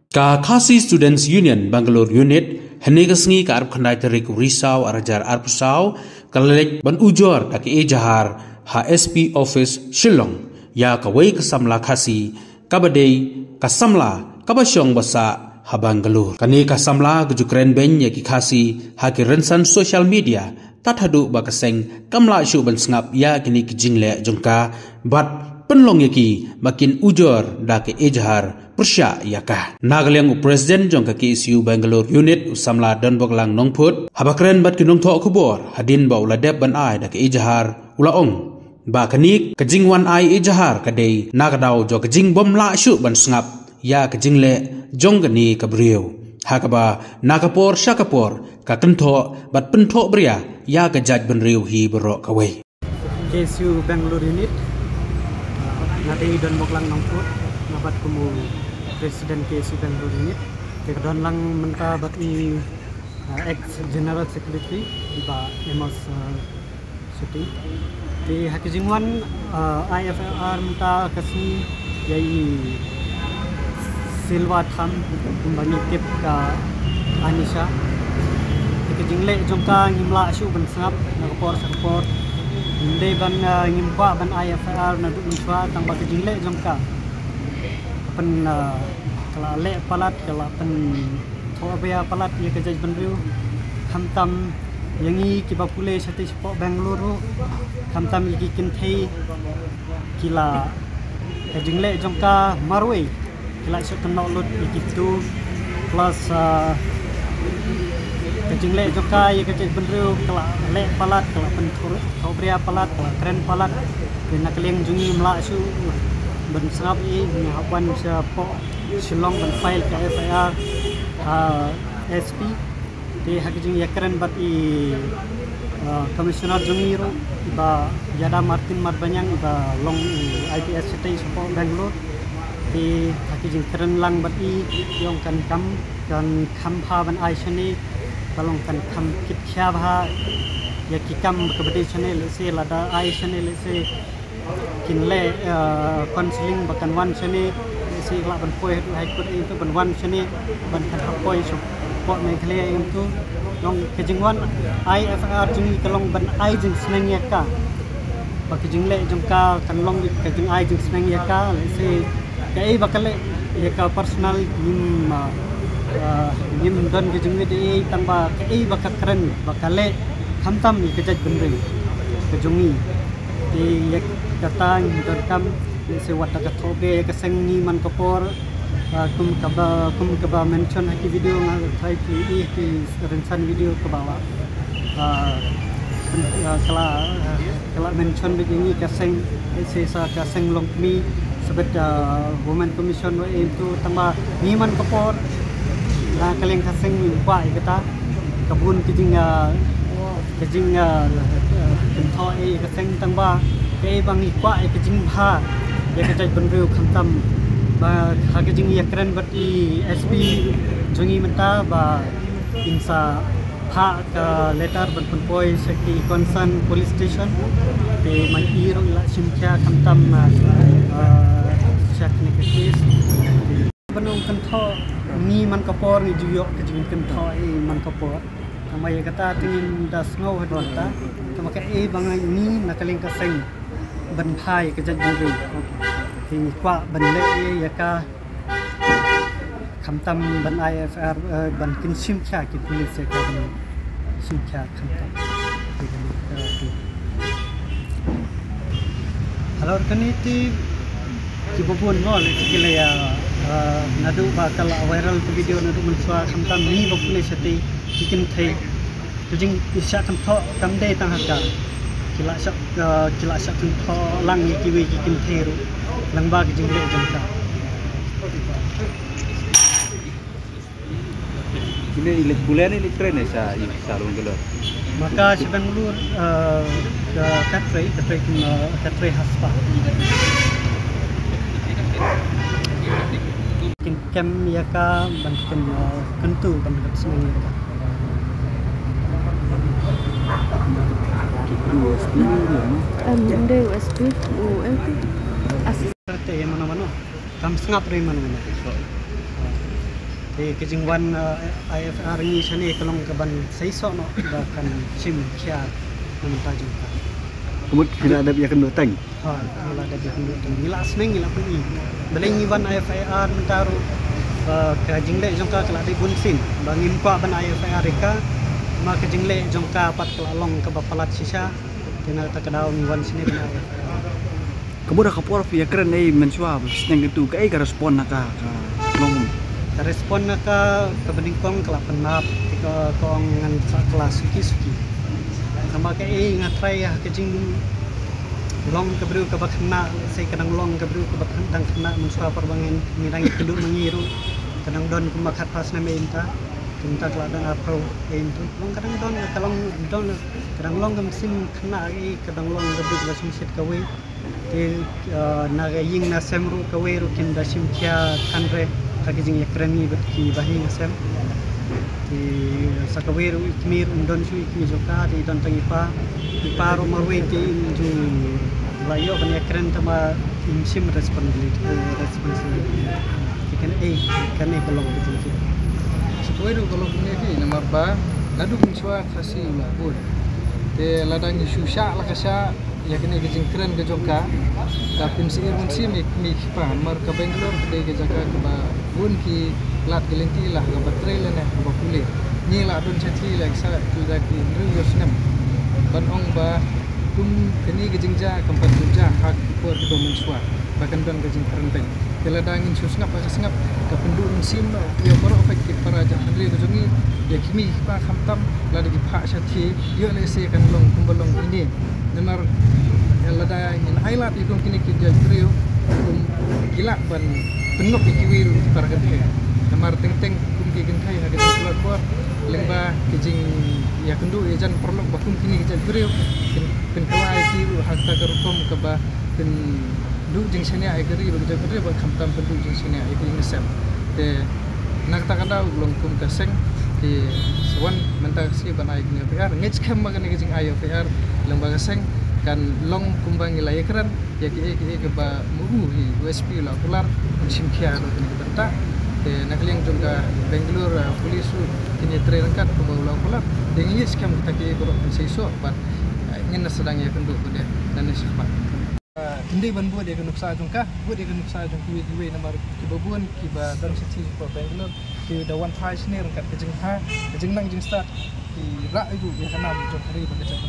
Ka Khasi Students Union Bangalore Unit Henegasngi ka arab khandai tarik risau arajar arpusau kalek ban ujor dak ejahar HSP office Shillong ya kawai kasamla khasi kabadei kasamla kabasyong basa ha Bangalore kani kasamla gujukren ben ya ki khasi ha ki rensan social media tathadu ba kaseng kamla shu ban sngap ya kini kijingle jongka bat penlong yaki makin ujor dak ejahar Persya yakah Nagalyang Presiden jongka KSU Bangalore Unit usamla dan boklang nongput habakren bat kinong tho kubor hadin ba uladep ban ai dak ejahar ulaong ba kanik kajingwan ai ejahar kadei nagadau jo kajing bom la shu ban sngap ya kajing le jonggani kabriu hakaba nakapor syakapor ka kentho bat pentho bria ya kajaj ban riu hi bero kawai KSU Bangalore Unit nadi dan boklang nongput nabat kumu Presiden KSU Bangalore Unit kedon lang menta bat i ex General Secretary ba Amos Suti di hakijingwan IFR menta kasi yai Silva Tham kumbani tip ka Anisha hakijingle jongka ngimla shu ban sangap nakapor sakapor inde ban ngimpa ban IFR na du ngimpa tang hakijingle jongka pen kala le palat kala pen thobaya palat ye kajaj banriu khamtam yangi kibapule sate sport Bangalore khamtam yiki kinthei kila kajingle jongka marwe kila shotno lot yiki tu plus kajingle jongka ye kajaj banriu kala le palat kala pen thobaya palat kala kren palat kena keleng jungi mla su ban sangap i hapan sa po Shillong ban file ka FIR SP di hakijing yakran bat i Commissioner Jungiro ba Yada Martin Marbanyang ba long IPS City po Bangalore di hakijing keren lang bat i yung kan kam pha ban ai chane balong kan kam kit kya bha ya kikam kabade chane le se lada ai chane le se kinle counseling bakan wan chane si la ban poi hai kut itu ban wan chane ban khat poi so po me khle itu long kejingwan IFR jing kalong ban ai jing snang yaka bakijing le jongka kan long kejing ai jing snang yaka le se kai bakale yaka personal nim don kejing de tamba kai bakakren bakale khamtam ni kejaj benri kejungi di yak kata ngidam se wata ka thobe ka sengi man kapor kum kaba mention haki video ngal thai ki rensan video ke bawah kala mention begini ka seng se sa ka seng long mi sebet women commission wa itu tamba ni man kapor na kaleng ka seng wa ikata kabun kijing kentho ka seng tamba kay bang ikwa ay kajing bha ya kajaj banriu khamtam ba hakajing yakran bati SP jungi menta ba insa pha ka letter ban poi seki concern police station te mai iro la simkya khamtam chakni case banung kentho ni man kapor ni juyok kajing kentho man kapor kamay kata tingin das ngau hadonta kamaka bangay ni nakaling kaseng ban phai ka jaj banriu thì qua ban le yaka khamtam ban IFR ban kin sim kha ki police ka ban sim kha khamtam halor kani ti ki bobon mo le ki le nadu ba kala viral video nadu munswa khamtam ni ba police ti kikin thai jing isha khamtho kamde tang haka kila sak khamtho lang ki wi kikin theru lang ba kijing le jangka ini ilik bulan ini keren ya salon gelo maka si Bangalore katre haspa kin kem yaka banten kentu banten senang yaka USB Ande USB asisten yang mana-mana kam sengap dari mana-mana kejingwan IFR ni sini kalau keban seisok no bahkan sim kia mentah juga. Kemudian tidak ada yang kena tang. Kalau ada yang kena tang. Gila seneng gila pergi. Beli ngiwan IFR mentaru kejinglek jongka kalau ada bunsin. Bangin pak ban IFR reka. Maka kejinglek jongka pat kelalong ke bapalat sisa. Kena tak kedau ngiwan sini ban IFR. Kemudian kapur via keren mensua seneng itu ke respon nak long. Respon ka kebeningkong kelak penap tika kong ngan kelas suki sama ke ngatrai kejing long kebru ke bakna saya kadang long kebru ke bakna kena mensua perbangan mirang kedua mengiru kadang don kumakat pas nama inta kelak dan apro itu long kadang don kadang long mesin kena kadang long kebru ke sumsit kawe di naga ying na semru kawe rukin dasim kia kanre kajing yakrani berki bahi ngasem di sakaweru ikmir undon su ikmi joka di don tangipa iparo marwe di ju layo ban yakran tama imsim responsibility kan belong betul sakaweru kalau punya ki nomor ba ladu miswa khasi labud te ladang susah la kasa yakni kejing keren ke joka kapin sir munsim ikmi pa mar ka Bangalore kedai ke jaga ke ba bun ki lat gelenti lah ke baterai lene ba kule ni la don chati la sa tu da ki new yosnam ban ong ba kum keni kejing ja kampat ja hak por ke mensua bahkan don kejing keren pen kala dangin susngap ka sngap ka pendu munsim yo baro efektif para ja handri ke jongi ya kimi pa khamtam la di pha chati yo le se kan long kumbalong ini nemar lada ingin highlight ikon kini kerja trio gila ban tengok ikiwir para gede namar teng kum ki gentai haga keluar keluar lengba kejing ya kendu ejan perlok bakum kini kerja trio pen kelai ki hakta kerukom ke ba pen du jing senia ageri ba kerja trio ba khamtam pendu jing senia ageri ngesem te nak tak ada ulong kum kaseng di sewan mentak si ban ai ni PR ngech kam magan kejing ayo PR lembaga seng kan long kumbang ilai keren ya ki ke ba muhu hi USP la kular sim kia ro ni benta te nakliang juga Bangalore polis kini terangkat ke ulang kular dengan yes kam kita ki bro seiso ban ngin sedang ya kendu dia dan sifat kindi ban buat dia kenuksa jongka buat dia kenuksa jong kiwi nomor kibabuan kiba dan siti ko Bangalore ki dawan thai sini rangkat kejing nang jing start ki ra itu ya kanam jong hari ba kecak